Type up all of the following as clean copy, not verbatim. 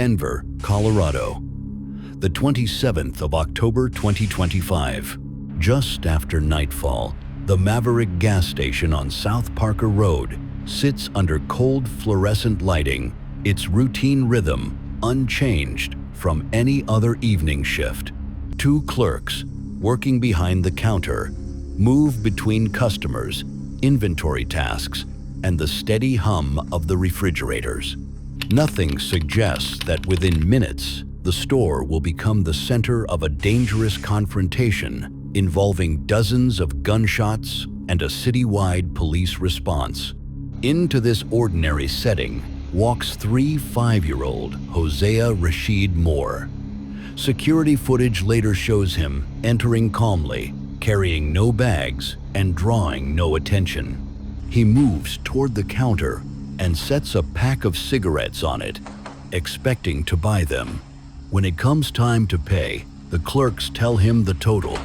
Denver, Colorado. The 27th of October 2025. Just after nightfall, the Maverick gas station on South Parker Road sits under cold fluorescent lighting, its routine rhythm unchanged from any other evening shift. Two clerks, working behind the counter, move between customers, inventory tasks, and the steady hum of the refrigerators. Nothing suggests that within minutes, the store will become the center of a dangerous confrontation involving dozens of gunshots and a citywide police response. Into this ordinary setting walks 3 5-year-old Hosea Rashid Moore. Security footage later shows him entering calmly, carrying no bags and drawing no attention. He moves toward the counter and sets a pack of cigarettes on it, expecting to buy them. When it comes time to pay, the clerks tell him the total,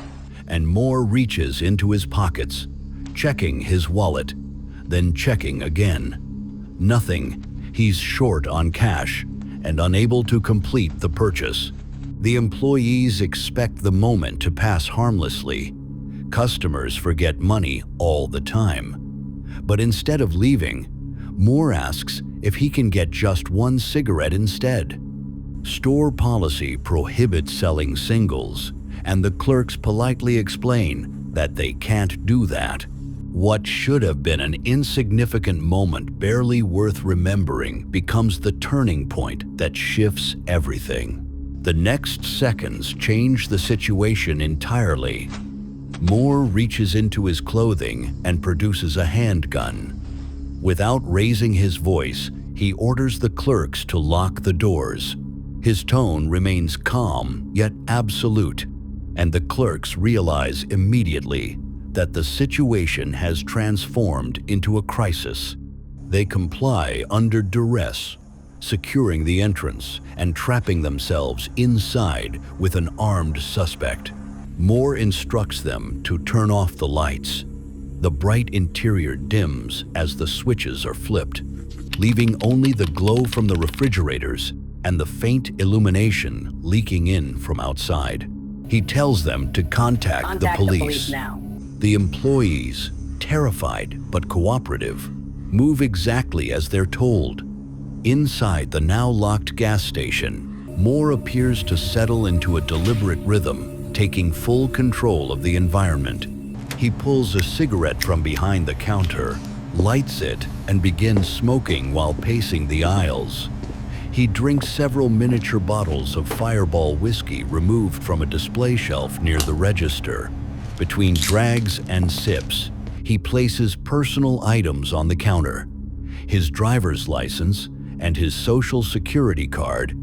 and Moore reaches into his pockets, checking his wallet, then checking again. Nothing. He's short on cash and unable to complete the purchase. The employees expect the moment to pass harmlessly. Customers forget money all the time. But instead of leaving, Moore asks if he can get just 1 cigarette instead. Store policy prohibits selling singles, and the clerks politely explain that they can't do that. What should have been an insignificant moment barely worth remembering becomes the turning point that shifts everything. The next seconds change the situation entirely. Moore reaches into his clothing and produces a handgun. Without raising his voice, he orders the clerks to lock the doors. His tone remains calm yet absolute, and the clerks realize immediately that the situation has transformed into a crisis. They comply under duress, securing the entrance and trapping themselves inside with an armed suspect. Moore instructs them to turn off the lights. The bright interior dims as the switches are flipped, leaving only the glow from the refrigerators and the faint illumination leaking in from outside. He tells them to contact the police. Now. The employees, terrified but cooperative, move exactly as they're told. Inside the now locked gas station, Moore appears to settle into a deliberate rhythm, taking full control of the environment. He pulls a cigarette from behind the counter, lights it, and begins smoking while pacing the aisles. He drinks several miniature bottles of Fireball whiskey removed from a display shelf near the register. Between drags and sips, he places personal items on the counter: his driver's license and his social security card,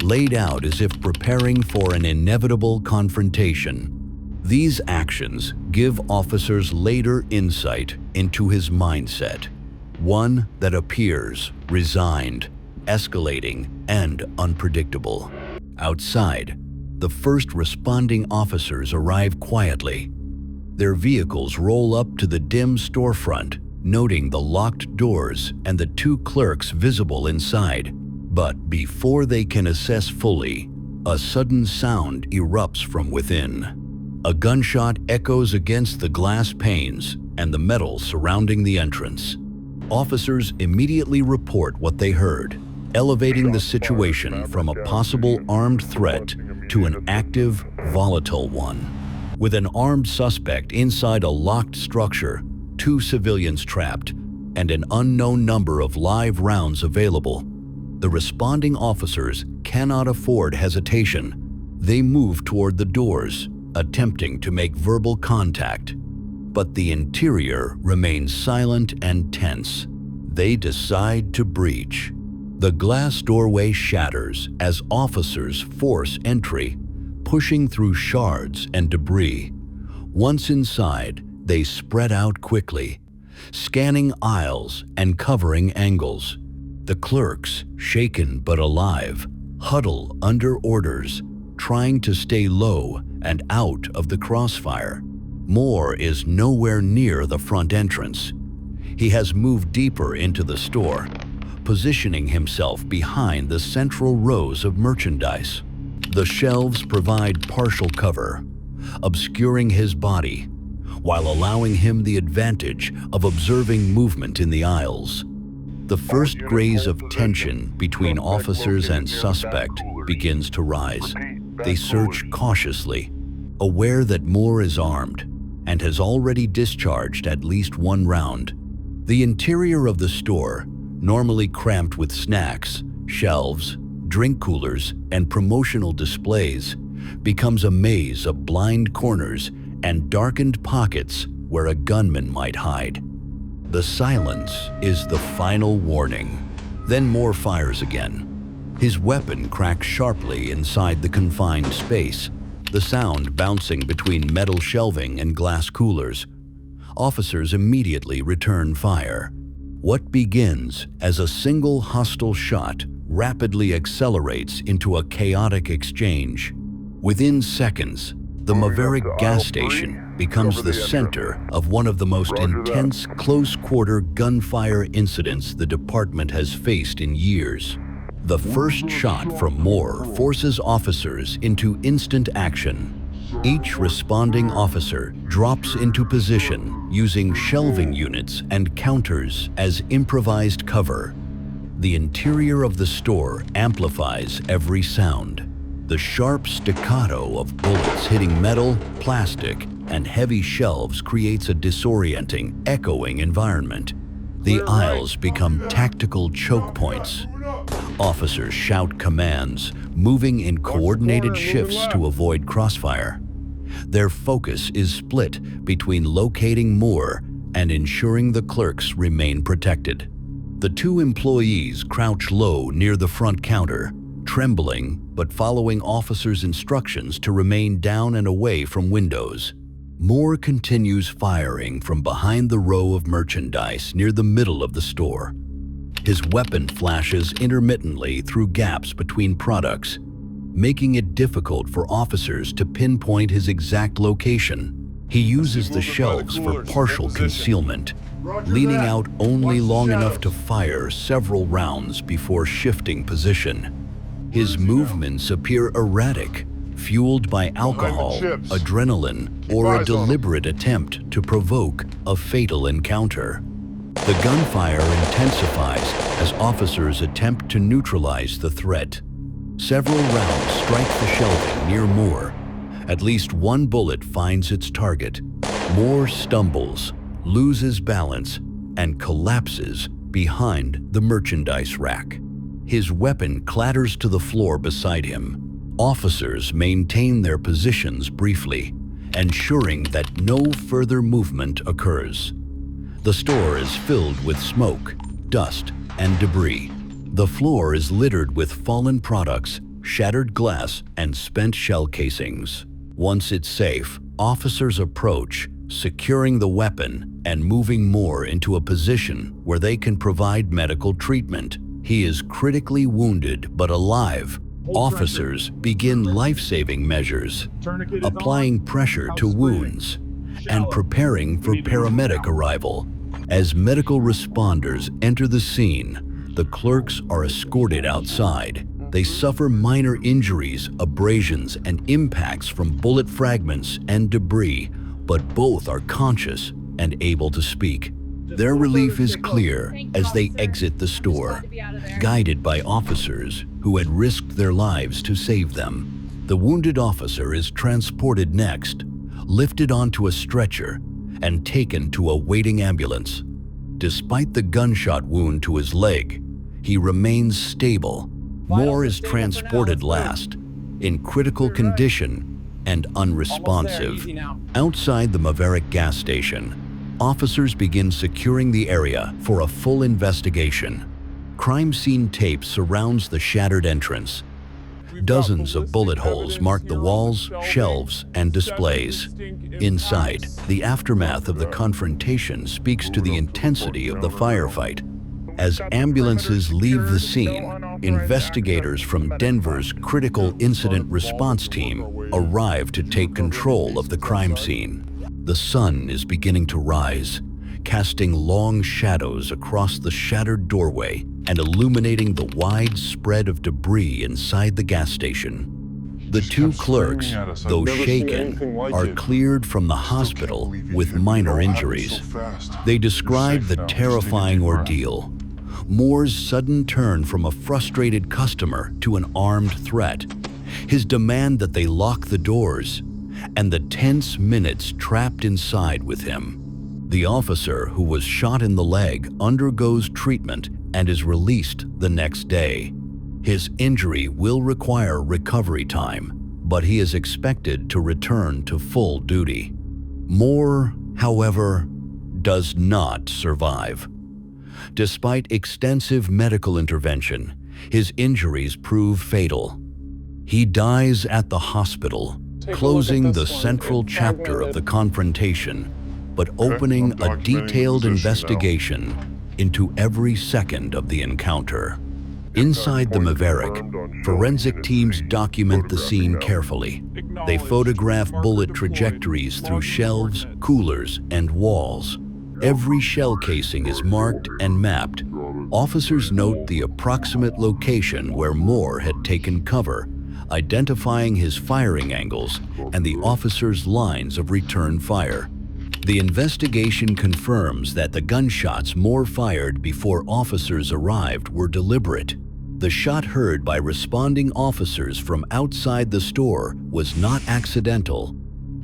laid out as if preparing for an inevitable confrontation. These actions give officers later insight into his mindset, one that appears resigned, escalating, and unpredictable. Outside, the first responding officers arrive quietly. Their vehicles roll up to the dim storefront, noting the locked doors and the 2 clerks visible inside. But before they can assess fully, a sudden sound erupts from within. A gunshot echoes against the glass panes and the metal surrounding the entrance. Officers immediately report what they heard, elevating the situation from a possible armed threat to an active, volatile one. With an armed suspect inside a locked structure, 2 civilians trapped, and an unknown number of live rounds available, the responding officers cannot afford hesitation. They move toward the doors, attempting to make verbal contact. But the interior remains silent and tense. They decide to breach. The glass doorway shatters as officers force entry, pushing through shards and debris. Once inside, they spread out quickly, scanning aisles and covering angles. The clerks, shaken but alive, huddle under orders, trying to stay low and out of the crossfire. Moore is nowhere near the front entrance. He has moved deeper into the store, positioning himself behind the central rows of merchandise. The shelves provide partial cover, obscuring his body, while allowing him the advantage of observing movement in the aisles. The first graze of tension between officers and suspect begins to rise. They search cautiously, aware that Moore is armed and has already discharged at least one round. The interior of the store, normally cramped with snacks, shelves, drink coolers, and promotional displays, becomes a maze of blind corners and darkened pockets where a gunman might hide. The silence is the final warning. Then Moore fires again. His weapon cracks sharply inside the confined space, the sound bouncing between metal shelving and glass coolers. Officers immediately return fire. What begins as a single hostile shot rapidly accelerates into a chaotic exchange. Within seconds, the Maverick gas station becomes the center of one of the most intense close-quarter gunfire incidents the department has faced in years. The first shot from Moore forces officers into instant action. Each responding officer drops into position using shelving units and counters as improvised cover. The interior of the store amplifies every sound. The sharp staccato of bullets hitting metal, plastic, and heavy shelves creates a disorienting, echoing environment. The aisles become tactical choke points. Officers shout commands, moving in coordinated shifts to avoid crossfire. Their focus is split between locating Moore and ensuring the clerks remain protected. The two employees crouch low near the front counter, trembling but following officers' instructions to remain down and away from windows. Moore continues firing from behind the row of merchandise near the middle of the store. His weapon flashes intermittently through gaps between products, making it difficult for officers to pinpoint his exact location. He uses the shelves for partial concealment, leaning out only long enough to fire several rounds before shifting position. His movements appear erratic, fueled by alcohol, adrenaline, or a deliberate attempt to provoke a fatal encounter. The gunfire intensifies as officers attempt to neutralize the threat. Several rounds strike the shelving near Moore. At least one bullet finds its target. Moore stumbles, loses balance, and collapses behind the merchandise rack. His weapon clatters to the floor beside him. Officers maintain their positions briefly, ensuring that no further movement occurs. The store is filled with smoke, dust, and debris. The floor is littered with fallen products, shattered glass, and spent shell casings. Once it's safe, officers approach, securing the weapon and moving Moore into a position where they can provide medical treatment. He is critically wounded but alive. Officers begin life-saving measures, applying pressure to wounds, and preparing for paramedic arrival. As medical responders enter the scene, the clerks are escorted outside. They suffer minor injuries, abrasions, and impacts from bullet fragments and debris, but both are conscious and able to speak. Their relief is clear as they exit the store, guided by officers who had risked their lives to save them. The wounded officer is transported next, lifted onto a stretcher, and taken to a waiting ambulance. Despite the gunshot wound to his leg, he remains stable. Moore is transported last, in critical condition and unresponsive. Outside the Maverick gas station, officers begin securing the area for a full investigation. Crime scene tape surrounds the shattered entrance. Dozens of bullet holes mark the walls, shelves, and displays. Inside, the aftermath of the confrontation speaks to the intensity of the firefight. As ambulances leave the scene, investigators from Denver's Critical Incident Response Team arrive to take control of the crime scene. The sun is beginning to rise, casting long shadows across the shattered doorway and illuminating the wide spread of debris inside the gas station. The two clerks, though shaken, are cleared from the hospital with minor injuries. They describe the terrifying ordeal. Moore's sudden turn from a frustrated customer to an armed threat, his demand that they lock the doors, and the tense minutes trapped inside with him. The officer, who was shot in the leg, undergoes treatment and is released the next day. His injury will require recovery time, but he is expected to return to full duty. Moore, however, does not survive. Despite extensive medical intervention, his injuries prove fatal. He dies at the hospital, closing the central chapter of the confrontation, but opening a detailed investigation into every second of the encounter. Inside the Maverick, forensic teams document the scene carefully. They photograph bullet trajectories through shelves, coolers, and walls. Every shell casing is marked and mapped. Officers note the approximate location where Moore had taken cover, identifying his firing angles and the officer's lines of return fire. The investigation confirms that the gunshots Moore fired before officers arrived were deliberate. The shot heard by responding officers from outside the store was not accidental.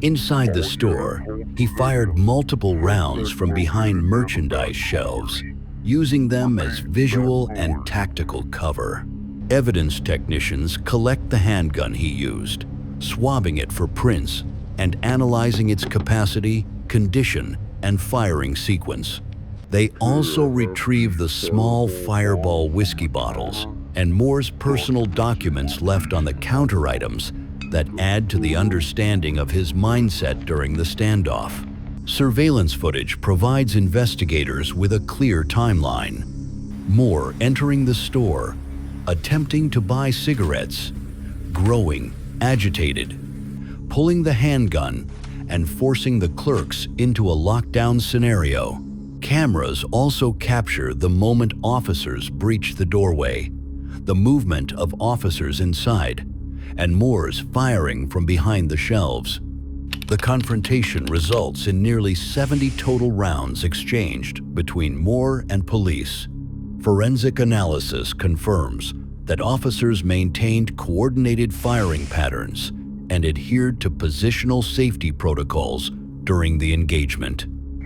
Inside the store, he fired multiple rounds from behind merchandise shelves, using them as visual and tactical cover. Evidence technicians collect the handgun he used, swabbing it for prints and analyzing its capacity, condition, and firing sequence. They also retrieve the small Fireball whiskey bottles and Moore's personal documents left on the counter items that add to the understanding of his mindset during the standoff. Surveillance footage provides investigators with a clear timeline. Moore entering the store, attempting to buy cigarettes, growing, agitated, pulling the handgun, and forcing the clerks into a lockdown scenario. Cameras also capture the moment officers breach the doorway, the movement of officers inside, and Moore's firing from behind the shelves. The confrontation results in nearly 70 total rounds exchanged between Moore and police. Forensic analysis confirms that officers maintained coordinated firing patterns and adhered to positional safety protocols during the engagement.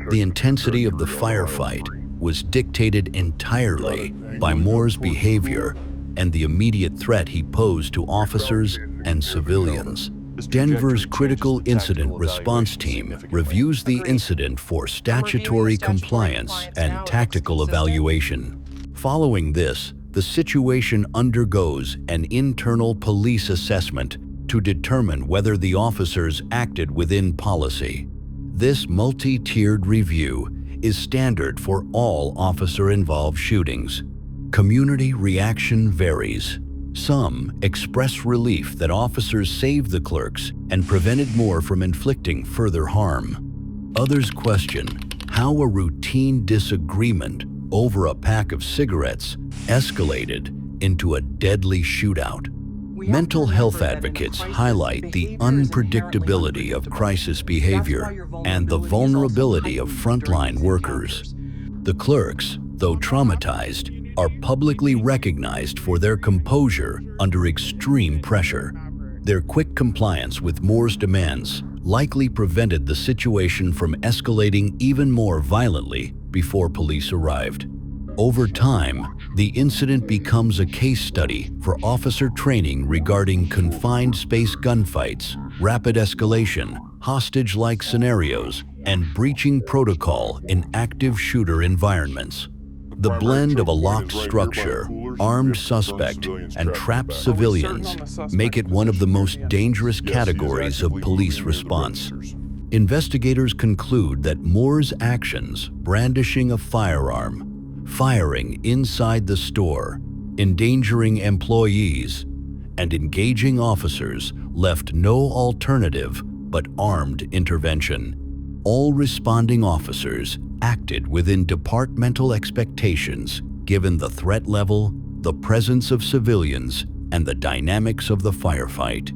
The intensity of the firefight was dictated entirely by Moore's behavior and the immediate threat he posed to officers and civilians. Denver's Critical Incident Response Team reviews the incident for statutory compliance and tactical evaluation. Following this, the situation undergoes an internal police assessment to determine whether the officers acted within policy. This multi-tiered review is standard for all officer-involved shootings. Community reaction varies. Some express relief that officers saved the clerks and prevented Moore from inflicting further harm. Others question how a routine disagreement over a pack of cigarettes escalated into a deadly shootout. Mental health advocates highlight the unpredictability of crisis behavior and the vulnerability of frontline workers. The clerks, though traumatized, are publicly recognized for their composure under extreme pressure. Their quick compliance with Moore's demands likely prevented the situation from escalating even more violently before police arrived. Over time, the incident becomes a case study for officer training regarding confined space gunfights, rapid escalation, hostage-like scenarios, and breaching protocol in active shooter environments. The blend of a locked structure, armed suspect, and trapped civilians make it one of the most dangerous categories of police response. Investigators conclude that Moore's actions, brandishing a firearm, firing inside the store, endangering employees, and engaging officers left no alternative but armed intervention. All responding officers acted within departmental expectations, given the threat level, the presence of civilians, and the dynamics of the firefight.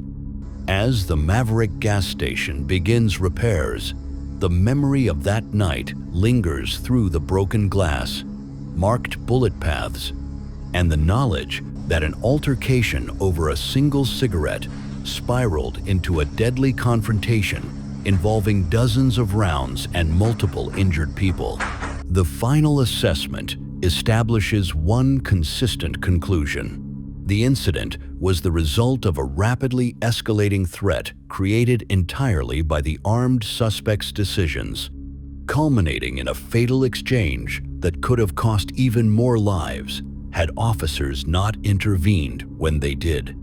As the Maverick gas station begins repairs, the memory of that night lingers through the broken glass, marked bullet paths, and the knowledge that an altercation over a single cigarette spiraled into a deadly confrontation involving dozens of rounds and multiple injured people. The final assessment establishes one consistent conclusion. The incident was the result of a rapidly escalating threat created entirely by the armed suspect's decisions, culminating in a fatal exchange that could have cost even more lives had officers not intervened when they did.